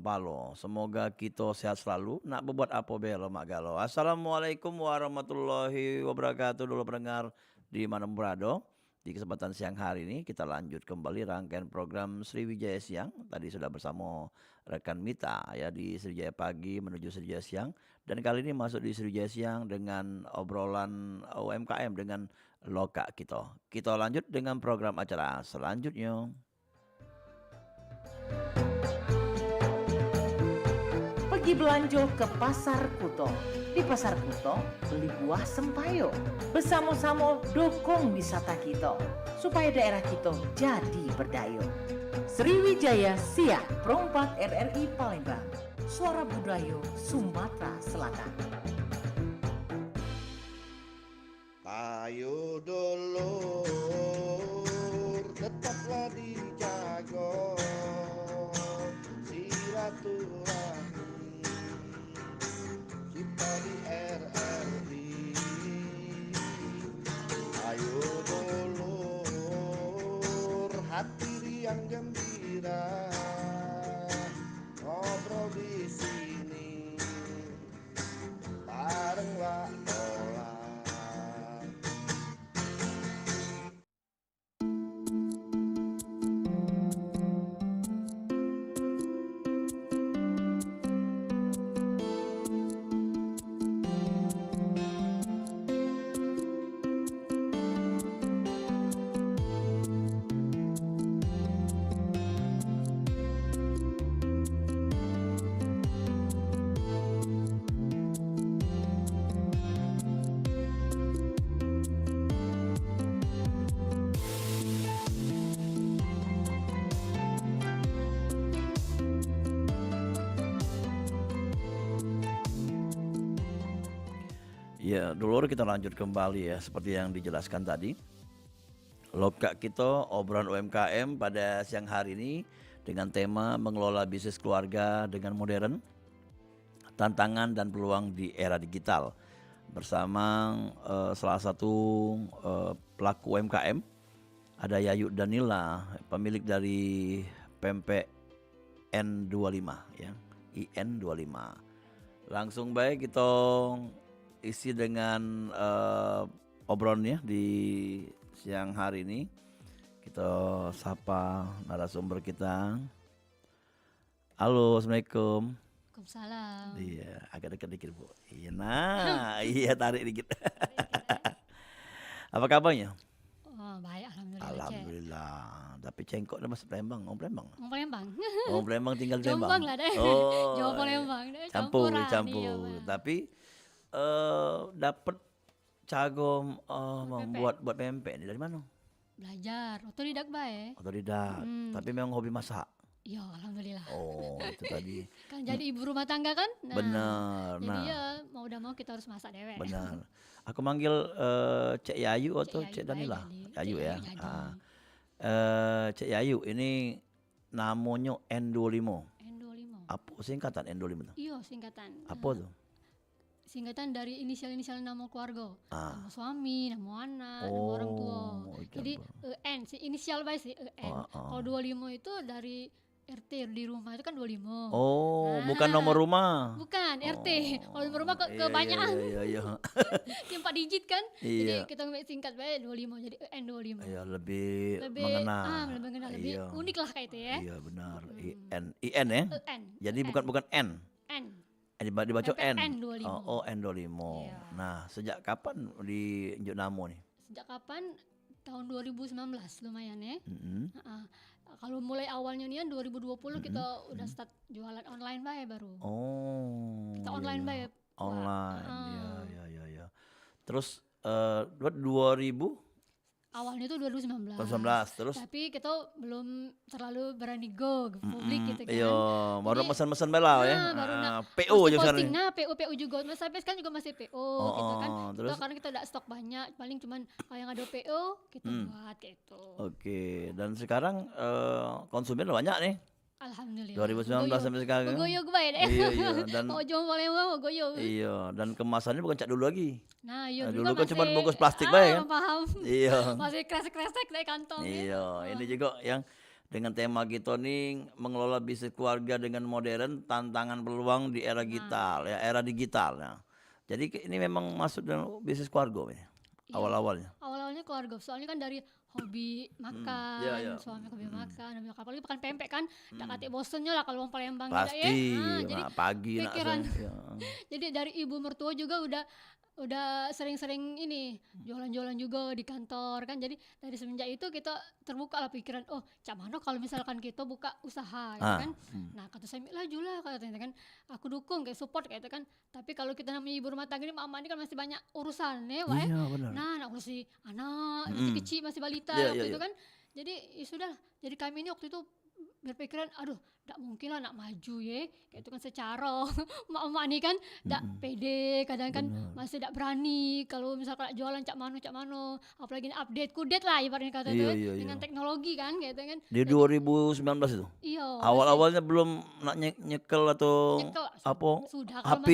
palo. Semoga kita sehat selalu. Nak berbuat apa belo mak galo. Assalamualaikum warahmatullahi wabarakatuh. Dulu pendengar di mana berada. Di kesempatan siang hari ini kita lanjut kembali rangkaian program Sriwijaya Siang. Tadi sudah bersama rekan Mita ya di Sriwijaya Pagi menuju Sriwijaya Siang. Dan kali ini masuk di Sriwijaya Siang dengan obrolan UMKM dengan Loka kita. Kita lanjut dengan program acara selanjutnya. Pergi belanja ke Pasar Kuto. Di Pasar Kuto, beli buah sempayo. Bersama-sama dukung wisata kita, supaya daerah kita jadi berdaya. Sriwijaya Siang, Perompak RRI Palembang. Suara Budaya Sumatera Selatan. Ayo dulur, tetaplah dijaga silaturahmi kita di RRI. Ayo dulur, hati riang gembira, ngobrol di sini barenglah olah. Ya, dulur kita lanjut kembali ya seperti yang dijelaskan tadi. Loka kita obrolan UMKM pada siang hari ini dengan tema mengelola bisnis keluarga dengan modern, tantangan dan peluang di era digital. Bersama salah satu pelaku UMKM, ada Yayu Danila, pemilik dari pempek N25 ya, IN25. Langsung baik kita isi dengan obrolannya di siang hari ini. Kita sapa narasumber kita. Halo, Assalamualaikum. Waalaikumsalam. Iya, agak dekat dikit Bu. Iya, nah, iya tarik dikit. Apa kabarnya? Oh, baik, alhamdulillah. Cek. Alhamdulillah. Tapi cengkok dah masuk Palembang, orang Palembang. Orang Palembang. Orang Palembang tinggal di Palembang. Jombang lah deh. Oh, Jawa Palembang deh. campur, Campuran, campur. iya, benar. Tapi dapat cagom membuat pempek ini dari mana? Belajar, otodidak baik. Otodidak. Tapi memang hobi masak. Ya, alhamdulillah. Oh, itu tadi. Kan jadi ibu rumah tangga kan? Nah, Benar. jadi Nah, ya mau udah mau kita harus masak dewek. benar. Aku manggil Cek Yayu atau Cek Danila? Yayu ya. Cek Yayu ini namanya N25. N25. Apa singkatan N25 itu? Iya, singkatan. Apa tuh? Singkatan dari inisial-inisial nama keluarga. Ah. Nama suami, nama anak, nama orang tua. itu Jadi apa? EN, si inisial baik sih EN. Kalau 25 itu dari RT di rumah itu kan 25. Oh, bukan Nah. nomor rumah. Bukan RT. Kalau nomor rumah Iya, kebanyakan. Iya. Yang 4 digit kan. Iya. Jadi kita singkat baik 25 jadi N25. Iya, lebih Lebih mengena. lebih mengenal, lebih Iya. unik lah kayak itu ya. Iya, benar. IN ya. EN. Jadi bukan N. N. Dibaca Pempek N. N25. Oh, N25. Iya. Nah, sejak kapan diunjuk namo nih? Sejak kapan? Tahun 2019 lumayan ya. Mm-mm. Kalau mulai awalnya nih 2020 kita udah start jualan online bae baru. Oh. Kita iya, online iya. bae. Online. Wah, Iya. Terus 2000 awalnya itu 2019. 2019 terus Tapi kita belum terlalu berani go ke publik gitu kan. iya, baru Jadi, pesan-pesan bela ya. baru PO aja sekarang. posting, nah PO juga. Mas sampai sekarang juga masih PO gitu kan. Terus? Karena kita udah stok banyak, paling cuman yang ada PO kita buat gitu. Oke, dan sekarang konsumen banyak nih. Alhamdulillah. 2019 sampai sekarang. Goyo gue baik deh. Iya, dan Mau jual Palembang mau goyo. iya, dan kemasannya bukan cak dulu lagi. Nah, iya Dulu juga kan cuma masih- bungkus plastik bae kan? Paham. Iya. Masih kresek-kresek dari kantong. Iya, ini juga yang dengan tema kita nih mengelola bisnis keluarga dengan modern, tantangan peluang di era digital ya, era digital. Nah, jadi ini memang masuk dalam bisnis keluarga ya, Iya, awal-awalnya. awal-awalnya keluarga. Soalnya kan dari hobi Iya, makan, iya. suami hobi makan, hobi makan. Apalagi makan pempek kan, udah kate bosennya lah kalau orang Palembang tidak ya. Pasti, Jadi nak pagi nak pikiran ya. jadi dari ibu mertua juga udah sering-sering ini jualan-jualan juga di kantor kan. Jadi dari semenjak itu kita terbuka lah pikiran, oh cak mano kalau misalkan kita buka usaha gitu Ah, kan. Nah kata saya laju lah katanya kan, aku dukung kayak support kayak itu kan. Tapi kalau kita namanya ibu rumah tangga ini mama ini kan masih banyak urusan ya Wak, ya. Iya benar. Nah anak masih anak masih kecil masih balita Iya, waktu iya, itu iya. kan. Jadi ya sudah, jadi kami ini waktu itu berpikiran aduh tidak mungkin lah nak maju ya kayak itu kan secara mak-mak nih kan tidak pede kadang kan masih tidak berani kalau misalkan jualan cak mano apalagi ini update kudet lah ibaratnya kata Iya, tuh iya, dengan iya. teknologi kan kayak itu kan. Di 2019 itu. Iya masih Awal-awalnya belum nak nyekel atau nyekel apa? sudah kalau HP?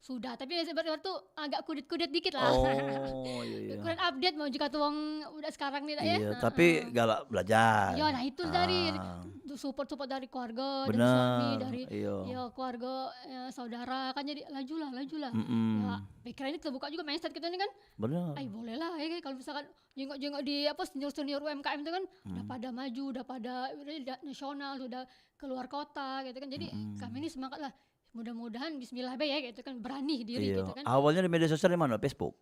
sudah tapi sebenarnya tuh agak kudet-kudet dikit lah. Oh, iya, iya. Kurang update mau jika tuang udah sekarang nih tak ya. Iya, tapi galak belajar. Ya, nah itu dari Ah, support dari keluarga, dari suami, benar. dari Iya. ya keluarga, saudara kan jadi lajulah. Ya, Mm-mm. pikiran ini terbuka juga mindset kita ini kan. Benar. Ay boleh lah ya kalau misalkan jenguk-jenguk di apa senior-senior UMKM itu kan udah pada maju, udah pada udah nasional, udah keluar kota gitu kan. Jadi kami ini semangat lah. Mudah-mudahan bismillah be ya gitu kan berani diri Iya. gitu kan. Awalnya di media sosial di mana? Facebook.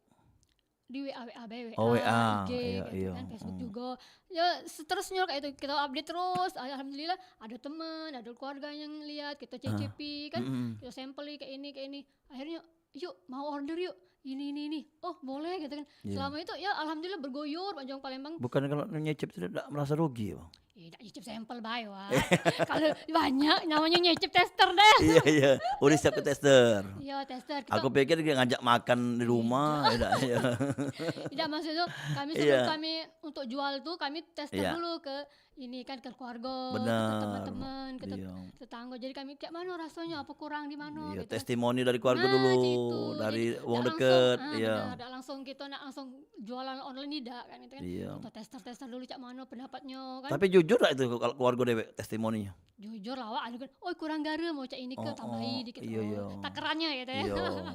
Di WA WA Oh, WA. IG Iya, gitu iya. kan Facebook juga ya seterusnya kayak itu kita update terus alhamdulillah ada teman ada keluarga yang lihat kita cicipi kan kita sampel kayak ini akhirnya yuk mau order yuk ini oh boleh gitu kan selama itu ya alhamdulillah bergoyor Pak Jong Palembang. Bukan kalau nyicip tidak merasa rugi, Bang. Tidak nyicip sampel bae wah kalau banyak namanya nyicip tester deh. Iya, iya. Udah siap ke tester. Iya tester kita Aku pikir dia ngajak makan di rumah, tidak ya. tidak maksud itu kami Iya. sebelum kami untuk jual tuh kami tester Iya. dulu ke ini kan ke keluarga, ke Benar. teman-teman, ke Iya. tetangga. Jadi kami kayak mana rasanya, apa kurang di mana Iya, gitu kan. testimoni dari keluarga Nah, dulu, gitu. dari Jadi uang nggak deket, langsung, iya. benar, nggak langsung kita nak langsung jualan online tidak kan itu kan. Iya. Kita tester dulu cak mana pendapatnya kan. Tapi jujur lah itu kalau keluarga dewek testimoninya. Jujur lah wak, ada kan, oh kurang garam mau cak ini ke tambahi dikit. iya, iya. Takarannya gitu ya. Iya.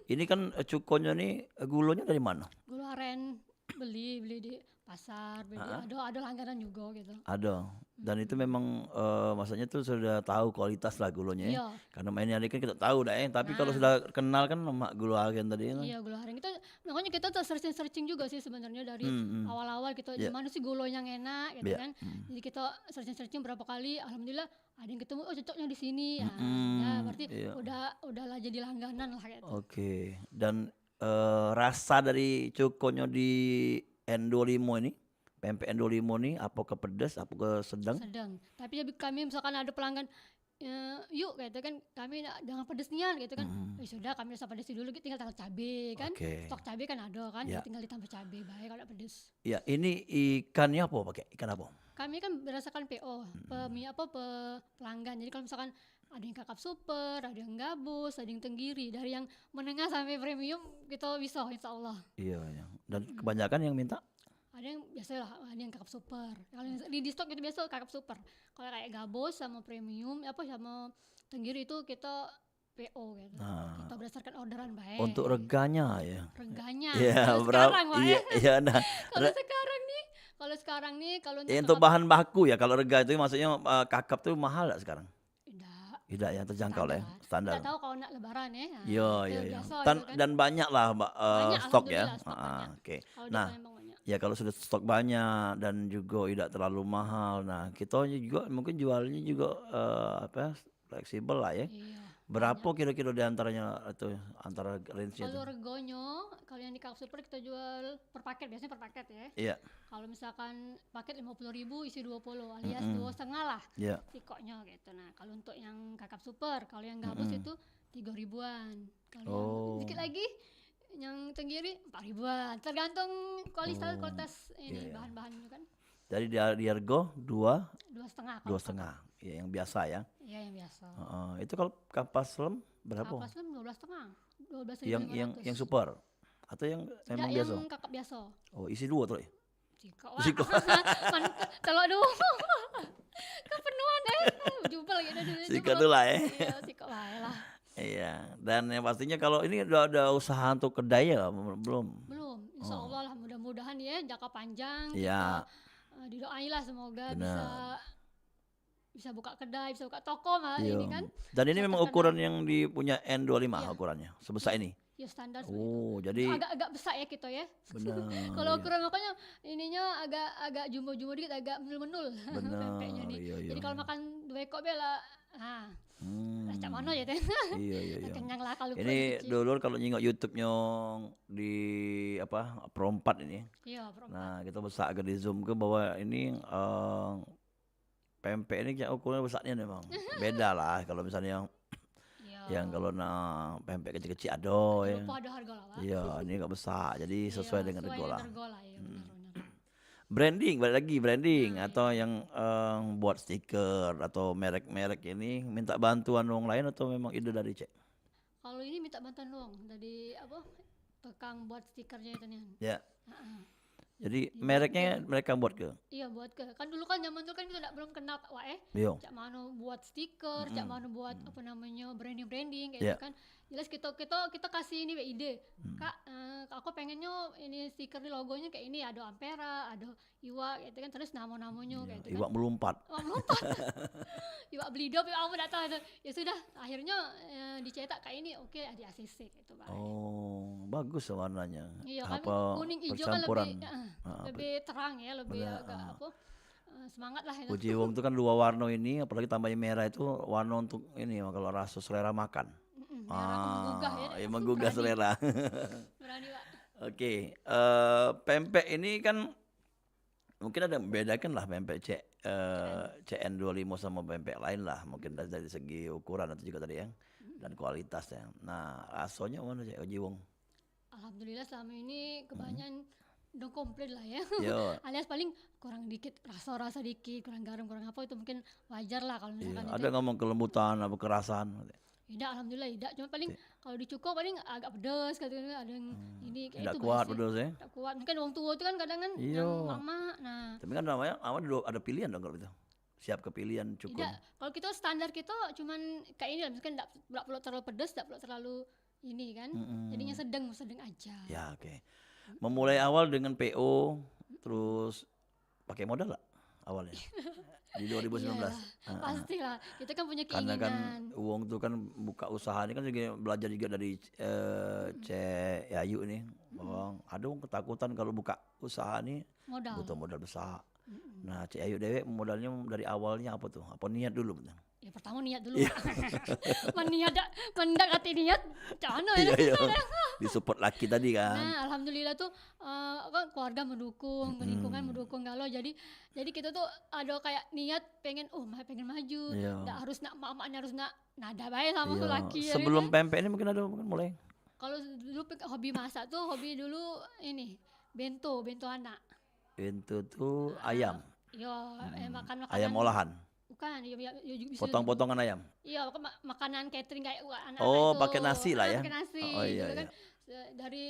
Ini kan cukonya nih gulanya dari mana? Gula aren beli di pasar, beli ada langganan juga gitu. Ada. Dan itu memang maksudnya tuh sudah tahu kualitas lah gulanya ya. Iya. Karena mainnya hari kan kita tahu dah tapi kalau sudah kenal kan lemak gula aren tadi kan. Iya gula aren kita makanya kita tuh searching juga sih sebenarnya dari awal-awal kita di mana sih gula yang enak gitu Iya. kan. Jadi kita searching berapa kali alhamdulillah ada yang ketemu oh cocoknya di sini ya. Mm, Ya berarti iya. udahlah jadi langganan lah gitu. Oke. Dan rasa dari cukonya di N25 ini, pempek N25 ini apa ke pedas, apa ke sedang? Sedang. Tapi jadi kami misalkan ada pelanggan yuk gitu kan kami jangan pedes nian gitu kan. Sudah kami rasa pedes dulu tinggal tambah cabe kan. Oke. Stok cabe kan ada kan Ya. tinggal ditambah cabe baik kalau pedes. Ya, ini ikannya apa pakai? Ikan apa? Kami kan berdasarkan PO, pelanggan. Jadi kalau misalkan ada yang kakap super, ada yang gabus, ada yang tenggiri, dari yang menengah sampai premium kita bisa insya Allah. Iya, iya. Dan kebanyakan yang minta? Ada yang biasa lah, ada yang kakap super. Kalau yang di stok itu biasa kakap super. Kalau kayak gabus sama premium, sama tenggiri itu kita PO gitu. Nah. Kita berdasarkan orderan baik. Untuk reganya ya. reganya. Iya, Kalau berapa? sekarang, Wak, Iya, iya. Nah, kalau sekarang nih, kalau untuk bahan baku ya, kalau rega itu maksudnya kakap tuh mahal gak sekarang? tidak. Tidak yang terjangkau lah ya, standar. Tidak tahu kalau nak lebaran ya. Nah, Iya, itu iya, iya. biasa Dan, gitu kan. dan banyak lah Banyak, stok ya. alhamdulillah, stok banyak. Oke. Kalau di Nah, Palembang banyak. ya kalau sudah stok banyak dan juga tidak terlalu mahal. Nah, kita juga mungkin jualnya juga fleksibel lah ya. Iya. Berapa kira-kira di antaranya itu antara range-nya itu? Kalau regonya, kalau yang di Kakap Super kita jual per paket, biasanya per paket ya. Iya, Kalau misalkan paket 50.000 isi 20 alias 2,5 lah iya. tikoknya gitu. Nah, kalau untuk yang Kakap Super, kalau yang gabus itu 3.000-an. Kalau Oh. yang dikit lagi yang tenggiri 4.000-an. Tergantung kualitas ini Iya. bahan-bahannya kan. Jadi di harga 2,5 dua setengah. Ya, yang biasa ya. Iya yang biasa. Itu kalau kapas lem berapa? Kapas kan 12,5. 12.500. Yang super atau yang memang Tidak, biasa? yang kakap biasa. Oh, isi dua tuh ya? Siko Wak. Siko. Man telok dulu. Kepenuhan jubel gitu dulu. Siko tuh lah ya. Iya, siko wae lah. Iya, dan yang pastinya kalau ini udah ada usaha untuk kedai ya belum? Belum, insya Oh. Allah lah mudah-mudahan ya jangka panjang Iya, kita didoain lah semoga benar. bisa buka kedai, bisa buka toko mah Iya. ini kan. Dan ini Bisa memang terkenal. ukuran yang dipunya N25 Iya. ukurannya, sebesar ini. Ya standar seperti itu. Oh, jadi Agak-agak besar ya kita ya. benar. Kalau Iya. ukuran makanya ininya agak jumbo-jumbo dikit, agak menul-menul pempeknya Benar, nih. iya iya. Jadi kalau makan 2 ekor bela, nah, cak Hmm. mano ya teh. Iya iya iya. Kenyang lah kalau Ini dulur kalau nyingok YouTube-nya di apa Pro4 ini. Iya, perempat. Nah, kita besar ke di zoom ke bahwa ini pempek ini kayak ukurannya besarnya memang. Beda lah kalau misalnya Iya. yang kalau pempek kecil-kecil ada ya. Lupa ada harga lah, Wak. Iya, ini enggak besar. Jadi Iya, sesuai dengan rego lah. rego lah, iya benar-benar. Branding, balik lagi branding Nah, atau yang buat stiker atau merek-merek ini minta bantuan orang lain atau memang ide dari Cek? Kalau ini minta bantuan dong dari apa? Tukang buat stikernya itu nih. Ya. Heeh. Jadi Dibantu. mereknya mereka buat ke? Iya buat ke. Kan dulu kan zaman dulu kan kita belum kenal Wak Iya. cak mano buat stiker, cak mano buat apa namanya branding kayak Iya. gitu kan. Jelas kita kasih ini ide. Kak, aku pengennya ini stiker nih logonya kayak ini ada Ampera, ada Iwa gitu kan terus nama-namanya kayak gitu kan. Iwak melompat. Wah, melompat. Iwak Blido, Iwak apa tak tahu itu. Ya sudah, akhirnya dicetak kayak ini, oke di ACC gitu Pak. Oh, bagus warnanya. Iya kan Apa kuning hijau kan percampuran? lebih Ah, lebih terang ya, lebih benar, agak apa semangat lah itu. Puji Wong itu kan dua warna ini, apalagi tambahnya merah itu warna untuk ini kalau rasa selera makan. Merah menggugah ya. Ya menggugah Berani, selera. berani Pak. Oke, pempek ini kan mungkin ada membedakan lah pempek CN25 sama pempek lain lah, mungkin dari segi ukuran atau juga tadi ya dan kualitasnya. Nah, rasanya mana Cek Puji Wong? Alhamdulillah selama ini kebanyakan udah komplit lah ya. Yo, Alias paling kurang dikit rasa dikit, kurang garam, kurang apa itu mungkin wajar lah kalau iya. misalkan Ada ngomong kelembutan apa kerasan? tidak, alhamdulillah tidak. Cuma paling kalau dicukup paling agak pedas gitu kan, ada yang ini kayak Tidak itu kuat basi. pedas ya? Tak kuat. Mungkin orang tua itu kan kadang kan Iya. yang mama. Nah, Tapi kan namanya ada pilihan dong kalau itu. Siap kepilihan cukup. tidak. Kalau kita standar kita cuman kayak ini lah, misalkan tidak perlu terlalu pedas, tidak perlu terlalu ini kan. Jadinya sedang aja. Ya, oke. Memulai awal dengan PO terus pakai modal lah awalnya di 2019. Iyalah, pastilah. Kita kan punya Karena kan keinginan. uang tuh kan buka usaha ini kan juga belajar juga dari Cek Yayu nih bahwa ada orang ketakutan kalau buka usaha nih Modal. butuh modal besar. Nah, Cek Yayu dewe modalnya dari awalnya apa tuh? Apa niat dulu betul? Ya pertama niat dulu. Iya. Mendak hati niat. Jangan ya. Iya, iya. Disupport laki tadi kan. Nah, alhamdulillah tuh kan keluarga mendukung, lingkungan mendukung kalau jadi kita tuh ada kayak niat pengen pengen maju, Iya. nggak harus nak maknya harus nak nada baik sama Iya. laki ya. Sebelum pempek ini mungkin ada mungkin mulai. Kalau dulu hobi masak tuh hobi dulu ini bento anak. Itu tuh ayam, Yo, makan makanan ayam olahan, bukan, ya bisa potong-potongan ayam. iya makanan catering kayak anak-anak Oh, itu. pakai nasi lah ya? Pakai nasi Oh, iya, gitu kan. iya.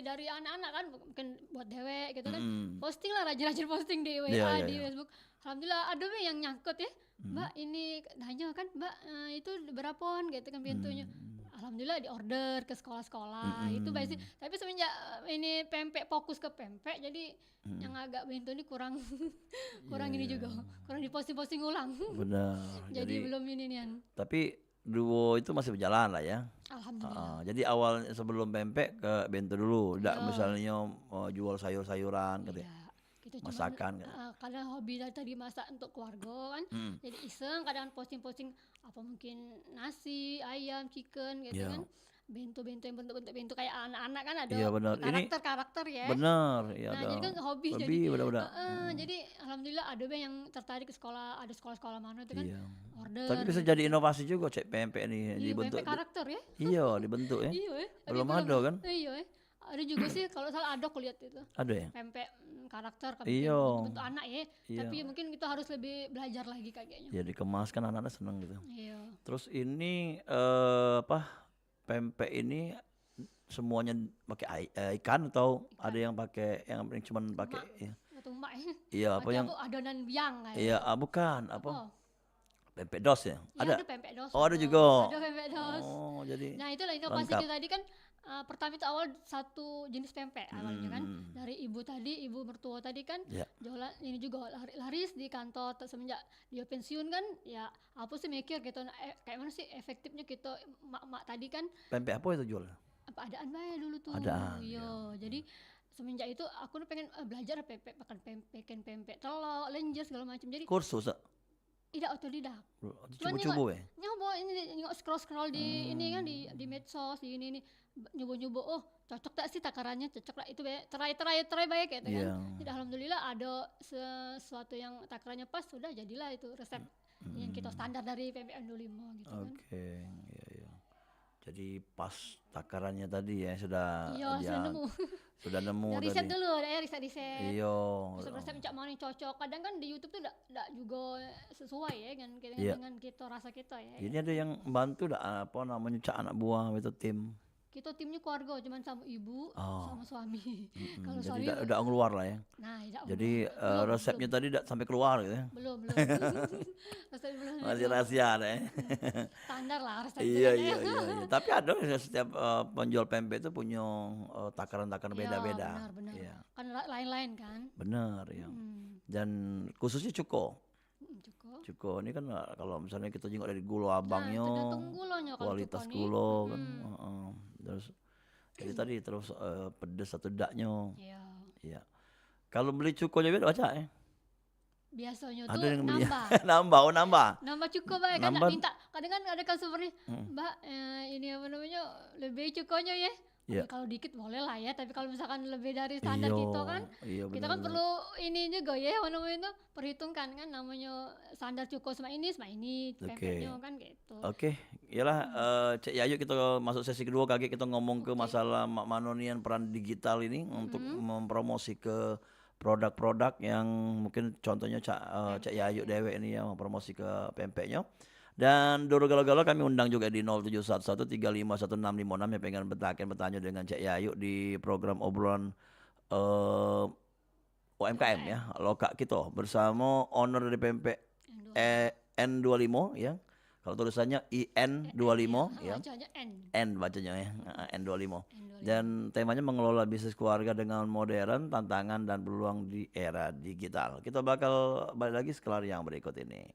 Dari anak-anak kan mungkin buat dewek gitu kan. Mm. Posting lah rajin-rajin posting di WA Iya, iya, di iya. Facebook. Alhamdulillah ada Be yang nyangkut ya. Mbak ini nanya kan Mbak itu berapaan gitu kan pintunya. Alhamdulillah di order ke sekolah-sekolah itu baik sih. Tapi semenjak ini pempek fokus ke pempek jadi yang agak bento ini kurang ini juga kurang diposting-posting ulang. Benar. jadi belum ini nian. Tapi duo itu masih berjalan lah ya. Alhamdulillah. Jadi awal sebelum pempek ke bento dulu, tidak Iya. misalnya jual sayur-sayuran gitu ya. Iya. Kita Masakan, kan? karena hobi dari tadi masak untuk keluarga kan. Jadi iseng kadang posting-posting apa mungkin nasi, ayam, chicken gitu Iya. kan. Bento-bento yang bentuk-bentuk bento kayak anak-anak kan ada Iya, benar. Ini karakter ya. Benar, ya Nah, ada. jadi kan hobi jadi. Lebih benar-benar. Jadi alhamdulillah ada yang tertarik ke sekolah, ada sekolah-sekolah mana itu kan Iya. order. Tapi bisa jadi inovasi juga cek pempek nih Iya, dibentuk. pempek karakter ya. Iya, dibentuk ya. Iya, tapi Belum ada kan? Iya, ada juga sih kalau salah ada aku lihat itu. Ada ya? Pempek karakter kan Iya. bentuk anak ya. Iya. Tapi mungkin kita harus lebih belajar lagi kayaknya. Ya dikemas kan anak-anak seneng gitu. Iya. Terus ini pempek ini semuanya pakai ikan atau ada yang pakai yang cuman pakai ya. kata emak ya. Iya, apa Berarti yang adonan biang kayak. iya, bukan, apa, Apa? pempek dos ya? Ya Ada? ada pempek dos. Oh, ada juga? Ada pempek dos. Oh, jadi Nah itulah inovasi lengkap. kita tadi kan, pertama itu awal satu jenis pempek awalnya kan, Mhm. dari ibu mertua tadi kan, Ya. jualan ini juga laris di kantor, semenjak dia pensiun kan, ya aku sih mikir gitu, nah, kayak mana sih efektifnya kita emak-emak tadi kan, Pempek apa itu jual? apa adaan bae dulu tuh. Adaan, Iya, jadi semenjak itu aku tuh pengen belajar pempek, makan pempek telur, lenjer segala macam. Jadi Kursus, tidak otodidak. cubu-cubu ya? Nyoba ini nengok scroll di ini kan di medsos di ini nyoba-nyoba, oh cocok tak sih takarannya, cocok lah itu baik, try baik gitu Iya. kan. Jadi alhamdulillah ada sesuatu yang takarannya pas, sudah jadilah itu resep yang kita standar dari PPN 25 gitu kan. Oke, iya, iya. Jadi pas takarannya tadi ya sudah Iya, sudah nemu. sudah nemu Dari riset tadi. dulu, ada riset. Iya. Resep-resep cak mana yang cocok. Kadang kan di YouTube tuh enggak juga sesuai ya Iya. dengan kita rasa kita ya. Ini ada yang bantu apa namanya cak anak buah itu tim. Kita timnya keluarga, cuman sama ibu, Oh. sama suami. Kalau Jadi suami udah keluar lah ya. nah, tidak Jadi belum, resepnya tadi tidak sampai keluar gitu ya. belum. Resep belum. Masih rahasia ada ya. Standar lah resep Iya, kita iya, ya. iya. Tapi ada setiap penjual pempek itu punya takaran-takaran Iya, beda-beda. benar. Iya. Kan lain-lain kan. Benar ya. Hmm, Dan khususnya cuko. cukup. Cuko ini kan kalau misalnya kita jenguk dari gula abangnya, Nah, tergantung gulanya kalau kualitas cuko nih. gula kan. Terus jadi tadi terus pedes atau tidaknya. Iya. Iya. Kalau beli cukonya beda baca ya. Biasanya Ada tuh yang beli nambah. nambah. Nambah cukup baik kan Nambah. nak minta. Kadang kan ada customer nih, Mbak, ini apa namanya, lebih cukonya ya. Iya. Kalau dikit boleh lah ya, tapi kalau misalkan lebih dari standar kita kan, Iya, kita kan benar-benar. perlu ini juga ya, apa namanya itu, perhitungkan kan namanya standar cukup sama ini pempeknya kan gitu. Oke, iyalah Cek Yayu kita masuk sesi kedua kaget kita ngomong ke masalah Mak Manonian peran digital ini untuk mempromosi ke produk-produk yang mungkin contohnya Cek Yayu dewe ini ya mempromosi ke pempeknya. Dan Doro Galo-Galo kami undang juga di 0711351656 yang pengen bertanya dengan Cek Yayu di program obrolan UMKM ya, Loka kita bersama owner dari pempek N25 ya. Kalau tulisannya IN25 ya. Bacanya N. N bacanya ya, N25. N25. Dan temanya mengelola bisnis keluarga dengan modern, tantangan dan peluang di era digital. Kita bakal balik lagi setelah yang berikut ini.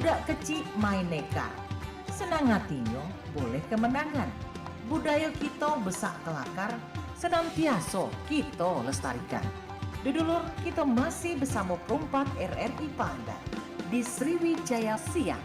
budak kecil main neka. Senang hatinya boleh kemenangan. Budaya kita besak kelakar, senantiasa kita lestarikan. Dudulur, kita masih bersama perempat RRI Pandan di Sriwijaya Siang.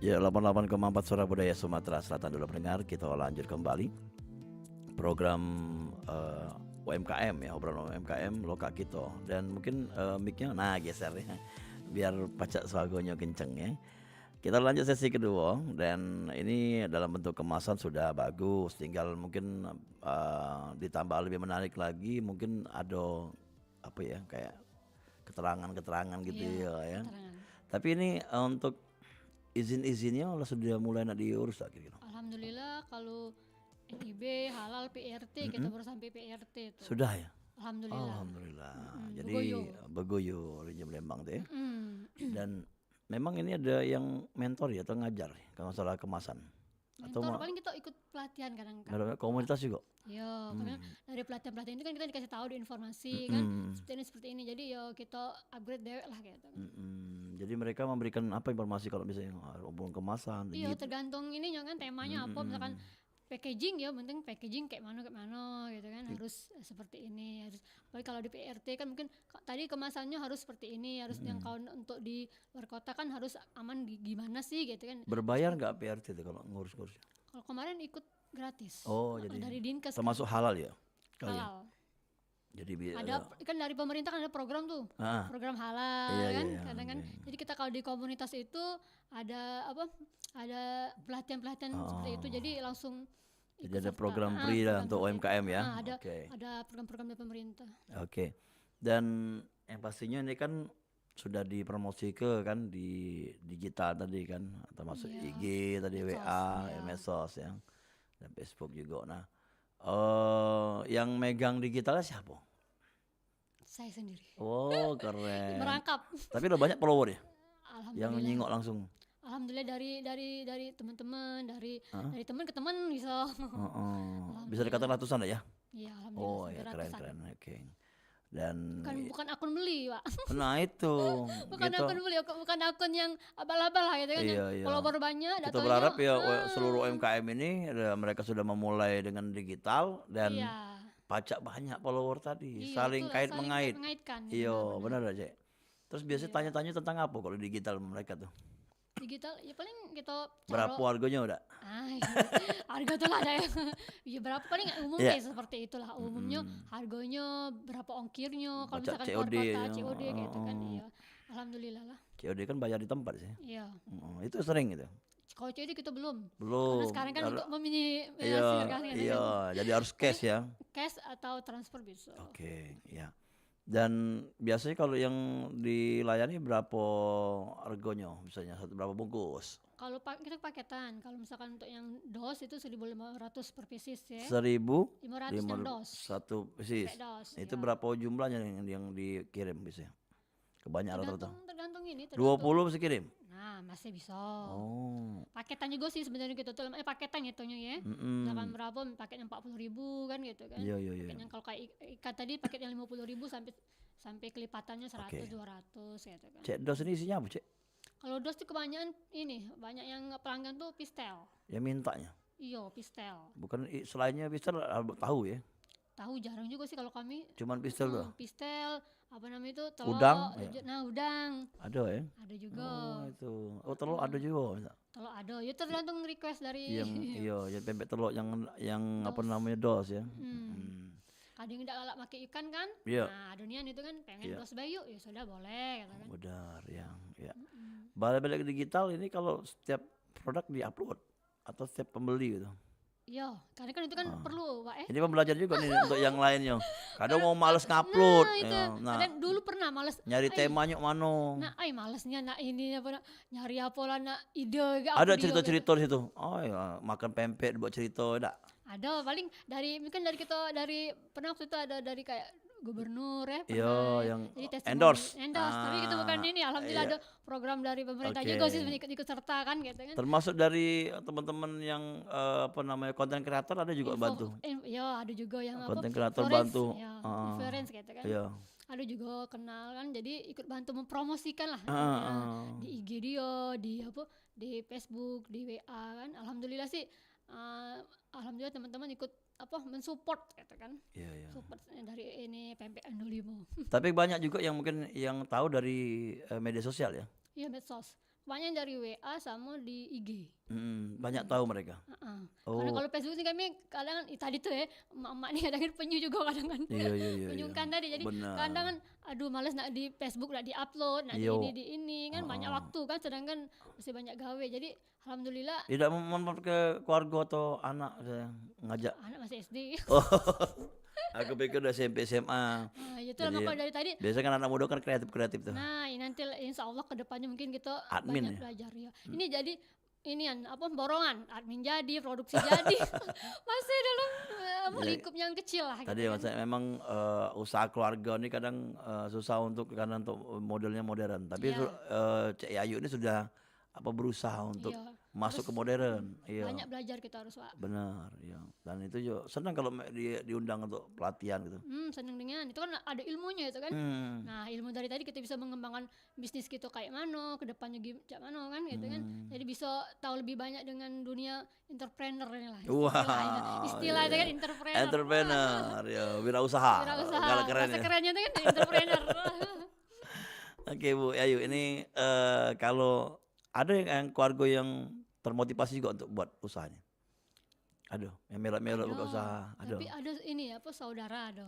Ya, 88,4 Suara Budaya Sumatera Selatan dulu pendengar, kita lanjut kembali program UMKM ya, obrolan UMKM lokal kita. Dan mungkin mic-nya geser ya, biar pacak suagonya kenceng ya. Kita lanjut sesi kedua, dan ini dalam bentuk kemasan sudah bagus, tinggal mungkin ditambah lebih menarik lagi, mungkin ada apa ya, kayak keterangan-keterangan gitu ya. keterangan. Tapi ini untuk izin-izinnya sudah mulai nak diurus tak kira-kira? Alhamdulillah kalau NIB halal PRT kita baru sampai PRT tuh. Sudah ya? Alhamdulillah. Alhamdulillah. Jadi begoyo. begoyo Rinja Lembang tuh ya. Mm. Dan memang ini ada yang mentor ya atau ngajar ya, kalau masalah kemasan. Atau Mentor paling kita ikut pelatihan kadang-kadang. ada komunitas juga. Ya, karena dari pelatihan-pelatihan itu kan kita dikasih tahu di informasi kan seperti ini. Jadi ya kita upgrade dewek lah gitu. Jadi mereka memberikan apa informasi kalau misalnya hubungan kemasan Iya, gitu. tergantung ininya kan temanya apa, misalkan packaging ya, penting packaging kayak mana gitu kan, harus seperti ini, harus apalagi kalau di PRT kan mungkin tadi kemasannya harus seperti ini, harus yang kalau untuk di luar kota kan harus aman gimana sih gitu kan. Berbayar nggak PRT itu kalau ngurus-ngurus? Kalau kemarin ikut gratis. Oh, jadi dari Dinkes termasuk halal ya? Kalian? halal. Jadi Ada kan dari pemerintah kan ada program tuh. Ah. Program halal Iya, kan iya, kadang kan. iya. Jadi kita kalau di komunitas itu ada apa? Ada pelatihan-pelatihan seperti itu. Jadi langsung Jadi ikut ada serta. program Ah, free lah program untuk free. UMKM ya. Ada Oke. ada program-program dari pemerintah. Oke. Dan yang pastinya ini kan sudah dipromosi ke kan di digital tadi kan, termasuk Iya. IG tadi, Medsos, WA, iya. medsos ya, dan Facebook juga. Nah, yang megang digitalnya siapa? Saya sendiri. Oh, keren. Merangkap. Tapi udah banyak follower ya yang Alhamdulillah. nyingok langsung. Alhamdulillah dari teman-teman, dari teman ke teman bisa. Bisa dikatakan ratusan ya? Iya, alhamdulillah. Oh sampai ya, ratusan. keren. Oke. Dan Bukan akun beli, Pak. nah itu Bukan gitu. akun beli, bukan akun yang abal-abal lah gitu kan. Iya, yang iya. follower banyak, Kita datanya, berharap ya seluruh UMKM ini mereka sudah memulai dengan digital dan iya. pajak banyak follower tadi, Iya, saling itulah, kait saling mengait. mengaitkan. Iya, benar-benar. benar aja. Terus biasanya tanya-tanya tentang apa kalau digital mereka tuh? Digital ya paling kita Berapa harganya udah? harga tuh lah ada ya. Ya berapa paling umum Iya. kayak seperti itulah. Umumnya harganya berapa ongkirnya kalau Pajak misalkan COD keluar kota ya. COD gitu kan. Iya. Alhamdulillah lah. COD kan bayar di tempat sih. Iya. Itu sering gitu. Kalau COD kita belum. Belum. Karena sekarang kan untuk Iya, meminimalisir kan. iya. Jadi harus cash ya. Cash atau transfer bisa. Oke, ya. Dan biasanya kalau yang dilayani berapa harganya misalnya berapa bungkus? Kalau kita paketan, kalau misalkan untuk yang dos itu 1.500 per pieces ya. 1.500 500 yang dos. satu pisis. Pakai dos. Itu ya. berapa jumlahnya yang dikirim biasanya? Kebanyakan rata-rata. Tergantung ini. 20 bisa kirim. Nah, masih bisa. Oh. Paketan juga sih sebenarnya gitu tuh. Paketan hitungnya ya. Misalkan berapa paketnya 40.000 kan gitu kan. Iya, iya, iya. Paketnya kalau kayak ikan tadi paketnya 50.000 sampai kelipatannya 100 Oke. 200 gitu kan. Cek dos ini isinya apa, Cek? Kalau dos tuh kebanyakan ini, banyak yang pelanggan tuh pistel. Ya mintanya. Iya, pistel. Bukan selainnya pistel tahu ya. Tahu jarang juga sih kalau kami. Cuman pistel doang. Pistel, apa namanya itu telur. Udang, ya. Nah, udang. Ada ya? Ada juga. Oh, itu. Oh, telur ada juga. Telur ada. Ya tergantung request dari Yang iya, yang pempek telur yang apa namanya dos ya. kadang tidak galak pakai ikan kan. Iya. Nah, adonian itu kan pengen Iya. dos bayu, ya sudah boleh gitu kan. Benar yang ya. Balik digital ini kalau setiap produk diupload atau setiap pembeli gitu. Iya, karena kan itu kan perlu, Pak. Ini pembelajaran juga nih untuk yang lainnya. Kadang mau males ngupload. Nah, itu. Ya, nah, Kadang dulu pernah males. nyari temanya mano. Nah, malesnya nak ini apa nak nyari apa lah nak ide gak Ada apa dia, cerita-cerita di situ. Oh ya, makan pempek buat cerita enggak? Ada paling dari mungkin dari kita dari pernah waktu itu ada dari kayak gubernur ya Iya, pernah ya. yang Jadi testimoni endorse. tapi itu bukan ini alhamdulillah Iya. ada program dari pemerintah Oke. juga sih ikut serta kan gitu kan. Termasuk dari teman-teman yang apa namanya konten kreator ada juga bantu. Ya ada juga yang apa Konten kreator influence, bantu. ya, Heeh. influence gitu kan. Iya. Ada juga kenal kan jadi ikut bantu mempromosikan lah Heeh. di IG dia di apa di Facebook di WA kan alhamdulillah sih alhamdulillah teman-teman ikut apa mensupport gitu kan Iya, iya. support dari ini pempek Andolimo. Tapi banyak juga yang mungkin yang tahu dari media sosial ya. Iya medsos banyak dari WA sama di IG. Banyak tahu mereka. Karena Oh. kalau Facebook sih kami kadang tadi tuh ya emak-emak nih kadang kan penyu juga kadang kan Iya, iya, iya. penyungkan Iya. tadi jadi Benar. kadang kan aduh males nak di Facebook nak di upload nak Yo. di ini kan banyak waktu kan sedangkan masih banyak gawe jadi alhamdulillah Tidak memanfaat ke keluarga atau anak ngajak. anak masih SD. Oh. Aku pikir udah SMP SMA. Nah, itu Jadi, lah makanya dari tadi. Biasanya kan anak muda kan kreatif tuh. Nah, ini nanti insya Allah kedepannya mungkin kita Admin banyak ya? belajar ya. Ini jadi inian apa borongan admin jadi produksi jadi masih dalam apa Jadi, lingkup yang kecil lah. Tadi gitu kan. maksudnya memang usaha keluarga ini kadang susah karena untuk modelnya modern. Tapi Iya. Cik Ayu ini sudah berusaha untuk Iya, masuk harus ke modern. Iya. banyak belajar kita harus Pak. Benar, iya. Dan itu juga senang kalau diundang untuk pelatihan gitu. Seneng dengan itu kan ada ilmunya itu kan. Hmm. Nah ilmu dari tadi kita bisa mengembangkan bisnis kita kayak mana, kedepannya gimana mana kan gitu kan. Jadi bisa tahu lebih banyak dengan dunia entrepreneur ini lah. Istilah itu kan iya. entrepreneur. Entrepreneur, ya, wirausaha. Wirausaha. Kalau keren Bahasa ya. kerennya itu kan entrepreneur. Oke Bu Ayu, ini kalau ada yang keluarga yang termotivasi juga untuk buat usahanya. Aduh, yang melok-melok buka usaha. Aduh. Tapi ada ini apa saudara ada.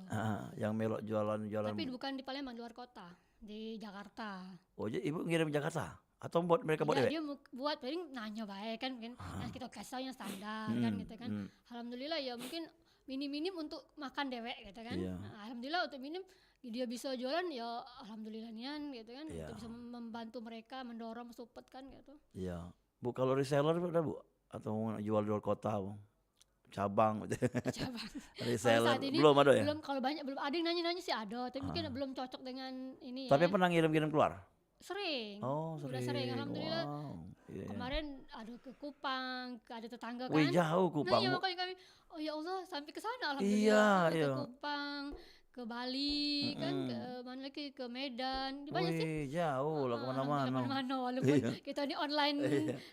Yang melok jualan-jualan. Tapi bukan di Palembang, di luar kota, di Jakarta. Oh, jadi Ibu ngirim ke Jakarta? Atau mereka buat Ya, dewek? dia buat paling nanya baik kan mungkin nah kita kasih yang standar kan gitu kan. Alhamdulillah ya mungkin minim-minim untuk makan dewek gitu kan. Iya. Nah, alhamdulillah untuk minim dia bisa jualan ya alhamdulillah nian gitu kan. Iya. Kita bisa membantu mereka mendorong support kan gitu. Iya. Bu, kalau reseller ada Bu? Atau mau jual di luar kota Bu? Cabang gitu. Cabang. Reseller saat ini belum ada ya? Belum kalau banyak belum ada yang nanya-nanya sih ada, tapi mungkin belum cocok dengan ini Tapi ya. pernah ngirim-ngirim keluar? Sering. Oh, Udah sering alhamdulillah. Wow. Iya. Kemarin ada ke Kupang, ada tetangga kan. Wih, jauh Kupang. Nah, iya Bu. makanya kami oh ya Allah sampai ke sana alhamdulillah. Iya, Ke iya. Kupang, ke Bali kan, ke mana lagi ke Medan. Di banyak sih. Wih, jauh lah kemana-mana. Kemana-mana walaupun Iya. kita ini online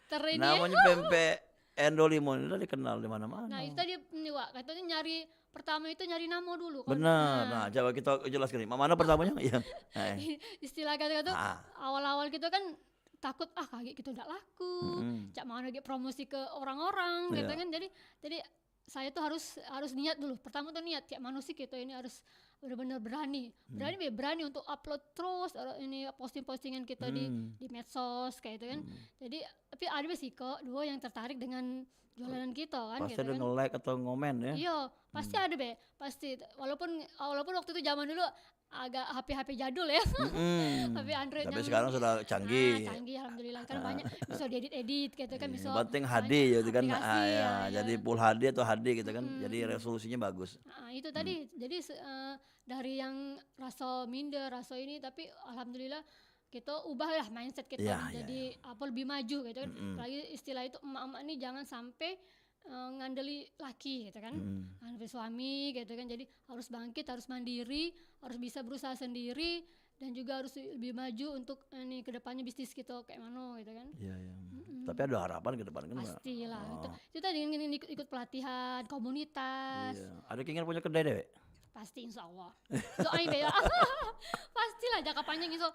terini. Namanya pempek Endolimon udah dikenal di mana-mana. Nah, itu tadi nih Wak, katanya nyari pertama itu nyari nama dulu kan. Benar. Nah, coba kita jelaskan nih. Mana pertamanya? Iya. Nah, Istilah kata tuh Ah. awal-awal kita kan takut kaget kita udah laku. Cak mau lagi promosi ke orang-orang gitu Iya. kan. Jadi saya tuh harus niat dulu. Pertama tuh niat kayak manusia kita ini harus benar-benar berani untuk upload terus ini posting-postingan kita di medsos kayak itu kan. Jadi tapi ada sih kok dua yang tertarik dengan jualan kita kan pasti gitu ada kan. nge-like atau ngomen ya. Iya, pasti ada be, pasti. Walaupun waktu itu zaman dulu agak HP jadul ya, HP Android. Tapi yang sekarang sudah canggih. canggih alhamdulillah kan banyak bisa diedit gitu kan bisa. Yang penting HD banyak gitu kan. aplikasi, Ya. Jadi full HD atau HD gitu kan. Jadi resolusinya bagus. Nah, itu tadi jadi dari yang rasa minder, rasa ini tapi alhamdulillah kita ubahlah mindset kita Iya, jadi apa lebih maju gitu kan. Apalagi istilah itu emak-emak ini jangan sampai ngandeli laki gitu kan, ngandeli suami gitu kan. Jadi harus bangkit, harus mandiri, harus bisa berusaha sendiri dan juga harus lebih maju untuk ini kedepannya bisnis kita kayak mana gitu kan. Iya, iya. Tapi ada harapan ke depan kan. Mbak? Pastilah itu tadi ingin ikut pelatihan komunitas. Iya. Ada keinginan punya kedai deh. Pasti insya Allah doain be ya. Pastilah jangka panjang itu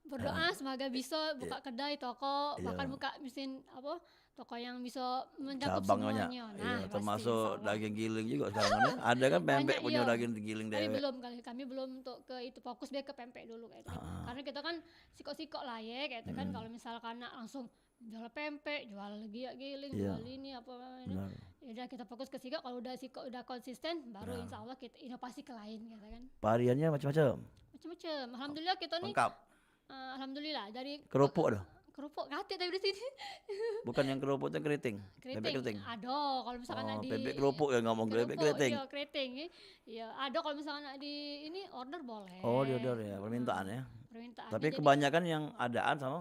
berdoa semoga bisa buka kedai toko bahkan buka mesin apa toko yang bisa mencakup Cabangnya. semuanya. Iya, Nah, pasti, termasuk insya Allah. daging giling juga sekarang kan. Ada kan pempek Banyak, punya iya. daging giling Tapi dewek. belum kami belum untuk ke itu fokus deh ke pempek dulu kayak gitu kan. Karena kita kan sikok-sikok lah ya kayak itu kan kalau misalkan langsung jual pempek, jual giling, Iya. jual ini apa ini. Benar. Ya udah kita fokus ke sikok, kalau udah sikok udah konsisten baru Benar. insya Allah kita inovasi ke lain gitu kan. Variannya macam-macam. Macam-macam. Alhamdulillah kita nih Lengkap. alhamdulillah dari Kerupuk ada. kerupuk kate tapi di sini. Bukan yang kerupuk itu keriting. Bebek keriting. Ada kalau misalkan Oh, di bebek kerupuk ya ngomong bebek kerupuk, keriting. iya keriting. Iya, ada kalau misalkan di ini order boleh. Oh, diodor ya, permintaan ya. Permintaan. Tapi Jadi kebanyakan yang adaan sama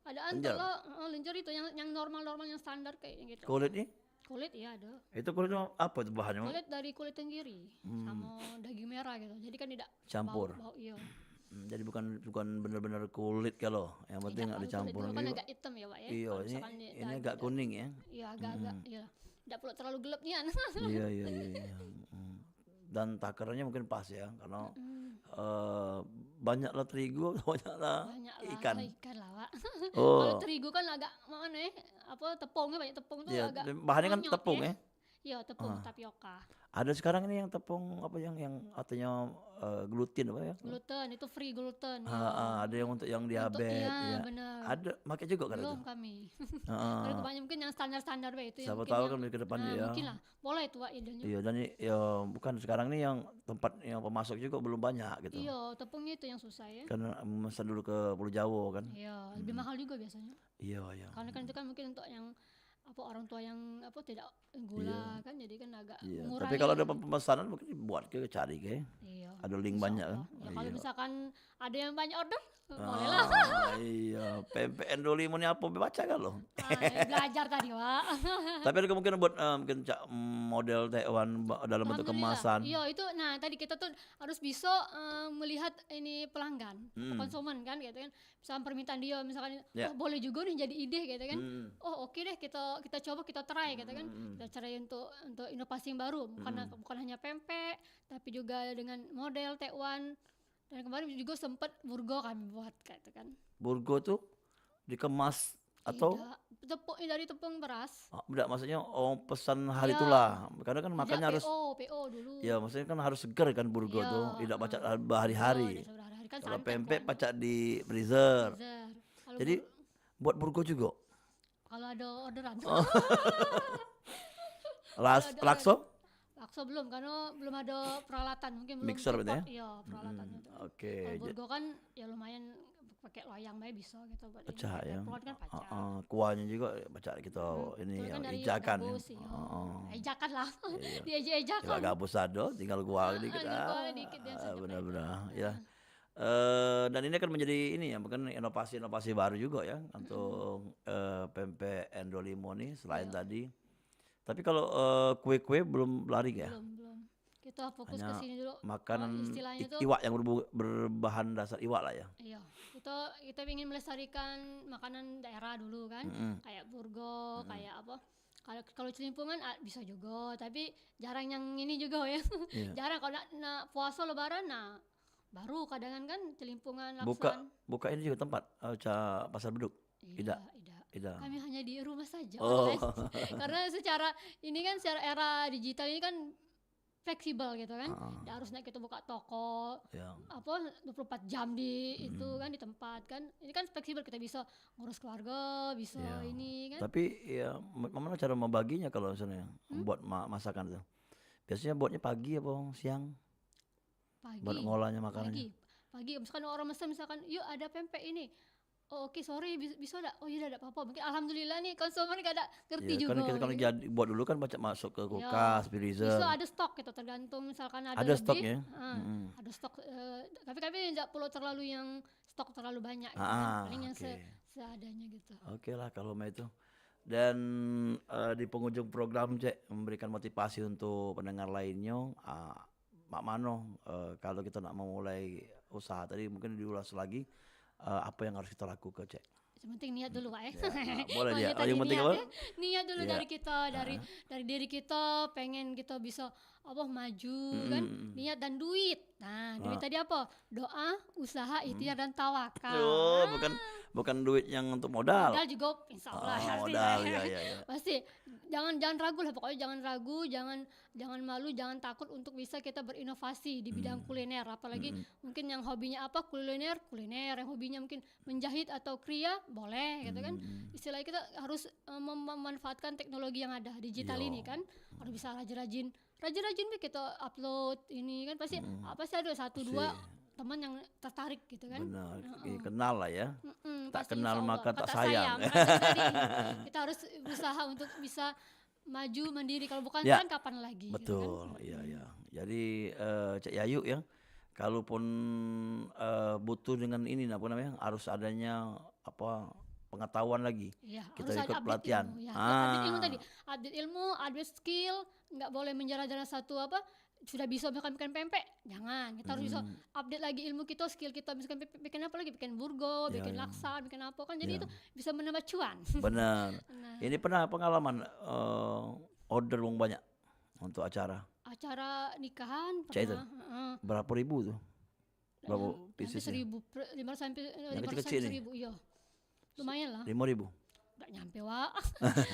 adaan lenjer. kalau lenjer itu yang normal-normal yang standar kayak gitu. Kulit nih. Kulit iya ada. Itu kulitnya apa itu bahannya? Mang? Kulit dari kulit tenggiri sama daging merah gitu. Jadi kan tidak Campur. bau, iya. Jadi bukan benar-benar kulit kalau, yang penting Tidak ada terlalu kulit campuran dulu kan juga. agak hitam ya Pak ya. Iya, Kalau ini misalkan ini agak kuning ya. Iya agak-agak iya. Tidak perlu terlalu gelap nih Iya. Dan takarannya mungkin pas ya, karena banyaklah terigu, banyaklah banyak lah ikan. ikan lah Pak. Kalau Oh, terigu kan agak mana ya? Apa tepungnya banyak tepung tuh iya, agak bahannya kan monyot tepung ya. Iya tepung tapioka. Ada sekarang ini yang tepung apa yang artinya gluten apa ya? Gluten itu free gluten. Ada yang untuk yang diabetes iya ya. benar. Ada, pakai juga kan itu. Belum kami. Heeh. Kalau kebanyakan mungkin yang standar-standar Pak itu yang Siapa mungkin tahu yang, kan ke depan ya. mungkin lah. Boleh itu Pak idenya. Iya, dan ya bukan sekarang ini yang tempat yang pemasok juga belum banyak gitu. Iya, tepungnya itu yang susah ya. Karena memesan dulu ke Pulau Jawa kan. Iya, lebih mahal juga biasanya. Iya. Karena kan itu kan mungkin untuk yang apa orang tua yang apa tidak gula kan jadi kan agak Iya. mengurangi. Tapi kalau ada pemesanan mungkin buat ke cari ke. Iya. Ada link insya banyak kan. Allah. Ya kalau Iya. misalkan ada yang banyak order boleh lah. Iya, PMPN Dolimo ini apa baca kan lo? Belajar tadi Pak. Tapi ada kemungkinan buat mungkin model Taiwan dalam bentuk Alhamdulillah. kemasan. Iya itu nah tadi kita tuh harus bisa melihat ini pelanggan konsumen kan gitu kan misalkan permintaan dia misalkan Ya. oh boleh juga nih jadi ide gitu kan Hmm. oke deh kita coba kita try gitu kan kita try untuk inovasi yang baru bukan hanya pempek tapi juga dengan model Taiwan dan kemarin juga sempat burgo kami buat kayak itu kan Burgo tuh dikemas atau tidak tepung dari tepung beras. enggak, maksudnya pesan hari Iya. itulah. Karena kan Tidak, makannya harus PO dulu. ya maksudnya kan harus segar kan burgo Iya, tuh, tidak baca Oh, berhari-hari. udah sehari-hari kan Kalau santan pempek kan. pacak di freezer. Freezer. Kalau Jadi buat burgo juga. kalau ada orderan. Lakso? Lakso belum karena belum ada peralatan mungkin belum Mixer berarti ya? support, iya peralatannya tuh. Oke. Kalau burgo kan ya lumayan pakai loyang bae bisa gitu buat ini. Pecah ya. Teflon kan pecah. Kuahnya juga baca kita ini Itu kan dari ijakan ya. gabus, iya. Ejakan lah. Dieja-ejakan. Kalau gabus ada, tinggal kuah dikit. Kuah dikit dia sedap. Benar-benar ya. Dan ini akan menjadi ini ya, bukan inovasi-inovasi baru juga ya untuk pempek Endolimo nih selain tadi. Tapi kalau kue-kue belum lari ya. Belum. Kita fokus ke Hanya sini dulu. Makanan istilahnya tuh iwak yang berbahan dasar iwak lah ya. iya. Kita ingin melestarikan makanan daerah dulu kan. Kayak burgo, kayak apa? Kalau celimpungan bisa juga, tapi jarang yang ini juga ya. Iya. Jarang kalau nak puasa lebaran nah baru kadang kan celimpungan Buka laksan. buka ini juga tempat pasar beduk. Tidak. Tidak. Kami hanya di rumah saja. Oh. online. Karena secara era digital ini kan fleksibel gitu kan. Nggak harus naik kita buka toko Ya. apa 24 jam di itu kan di tempat kan. Ini kan fleksibel kita bisa ngurus keluarga, bisa Iya. ini kan. Tapi ya mana cara membaginya kalau misalnya buat masakan itu? Biasanya buatnya pagi apa siang? Buat Pagi. ngolahnya makanannya. Pagi. Misalkan orang mesen misalkan, "Yuk ada pempek ini." Oh oke sorry bisa enggak? Oh iya enggak apa-apa. Mungkin alhamdulillah nih konsumen enggak ada ngerti Ya, juga. kan kita kalau gitu. jadi buat dulu kan baca masuk ke kulkas, freezer. Bisa ada stok gitu tergantung misalkan ada Ada lebih, stok ya? ada stok tapi kami tidak perlu terlalu yang stok terlalu banyak gitu Ah, kan. Paling yang oke. seadanya gitu. Oke lah kalau mau itu. Dan di penghujung program Cek memberikan motivasi untuk pendengar lainnya. Mak Mano, kalau kita nak memulai usaha tadi mungkin diulas lagi apa yang harus kita lakukan Cek. Yang penting niat dulu Pak ya. Boleh Oh, dia. iya, tadi Yang penting niat apa? ya. Niat dulu Iya. dari kita, dari diri kita pengen kita bisa apa maju kan. Niat dan duit. Nah, duit tadi apa? Doa, usaha, ikhtiar dan tawakal. Oh, bukan duit yang untuk modal. Modal juga insya Allah pasti. Modal ya. Pasti jangan ragu lah pokoknya jangan ragu, jangan malu, jangan takut untuk bisa kita berinovasi di bidang kuliner apalagi mungkin yang hobinya apa kuliner, yang hobinya mungkin menjahit atau kria boleh gitu kan. Istilahnya kita harus memanfaatkan teknologi yang ada digital ini kan. Harus bisa rajin-rajin deh kita upload ini kan pasti ada satu dua teman yang tertarik gitu kan. Benar. Kenal lah ya. Tak pasti kenal insya Allah. maka tak Kata sayang. Nah, itu tadi, kita harus berusaha untuk bisa maju mandiri. Kalau bukan Ya, sekarang kapan lagi? Gitu kan? betul. Iya, iya. Jadi Cak Yayu ya, kalaupun butuh dengan ini apa namanya, harus adanya apa pengetahuan lagi. Iya, Kita harus ada ikut update pelatihan. ilmu. Ya, update ilmu tadi. Ah, Update ilmu, update skill. Nggak boleh menjarah-jarah satu apa. Sudah bisa bikin pempek, jangan. Kita harus bisa mm, update lagi ilmu kita, skill kita. Bikin bikin apa lagi? Bikin burgo, ya, bikin ya, laksa, bikin apa kan. Jadi ya, itu bisa menambah cuan. benar. Nah, Ini pernah pengalaman order wong banyak untuk acara. acara nikahan Cak itu pernah. berapa ribu tuh? Berapa Hampir piecesnya? 1.000, 500 sampai Yang 500 kecil-kecil sampai nih? 1.000, iya. Lumayan lah. 5.000. Nggak nyampe wah.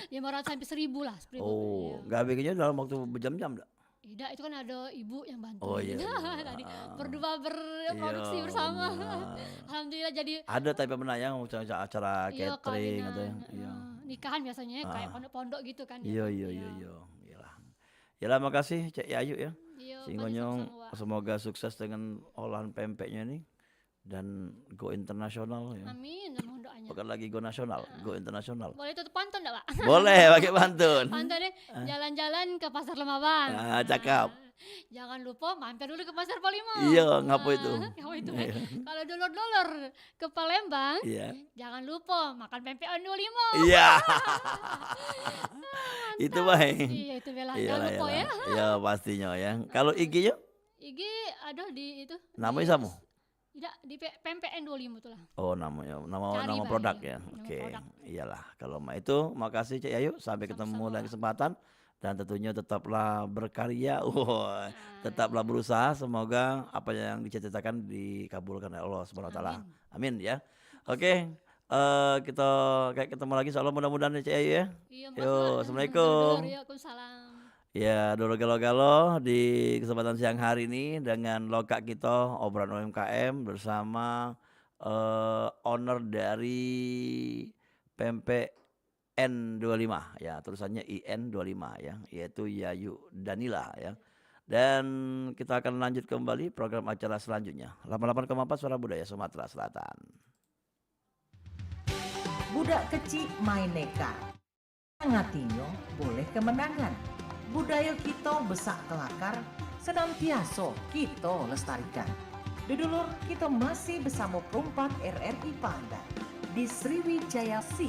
500 sampai 1.000 lah, 1.000. Oh, Iya. nggak bikinnya dalam waktu berjam-jam dak? Tidak, itu kan ada ibu yang bantu. Oh iya, iya. Tadi berdua berproduksi Iya, bersama. benar. Alhamdulillah jadi Ada tapi pernah yang acara iya catering atau kawinan, yang iya. nikahan biasanya kayak Ah. pondok-pondok gitu kan. Iya, ya. iya, iya, iya. Iyalah. Yalah, makasih Cak Yayu ya. Iya, Si pasti Ngonyong sama-sama, Wak. semoga sukses dengan olahan pempeknya ini dan go internasional ya. Amin, mohon doanya. Bukan lagi go nasional, go internasional. Boleh tutup pantun enggak, Pak? Boleh pakai pantun. Pantun deh, jalan-jalan ke Pasar Lemabang. Ah, cakep. Jangan lupa mampir dulu ke Pasar Polimau. Iya, ngapa itu? Ngapa itu? Kalau dolor-dolor ke Palembang, Iya. jangan lupa makan pempek on 25. Iya. Itu baik. Iya, itu bela. Iyalah, Jangan lupa ya. iyalah. Iya, pastinya ya. Kalau IG-nya IG ada di itu. namanya di- sama? Tidak, di PMPN 25 itulah. Oh, namanya Cari, nama Bang, produk iya. ya. Nama Oke. produk. Iyalah, kalau itu makasih Cak Yayu, sampai ketemu Sama-sama. lain kesempatan dan tentunya tetaplah berkarya. Wah, tetaplah berusaha, semoga apa yang dicita-citakan dikabulkan oleh Allah Subhanahu wa taala. Amin ya. Oke. Kita kayak ketemu lagi insyaallah mudah-mudahan ya Cak Yayu ya. Iya, Mas. Yo, Wak. Assalamualaikum. Dulur, ya, Waalaikumsalam. Ya, dulu galo-galo di kesempatan siang hari ini dengan lokak kita obrolan UMKM bersama owner dari Pempek N25 ya, tulisannya IN25 ya, yaitu Yayu Danila ya. Dan kita akan lanjut kembali program acara selanjutnya. 88,4 Suara Budaya Sumatera Selatan. Budak kecil main neka. Ngatinya boleh kemenangan. Budaya kita besak kelakar, senantiasa kita lestarikan. Dulur kita masih bersama perempat RRI Pandan di Sriwijaya Siang.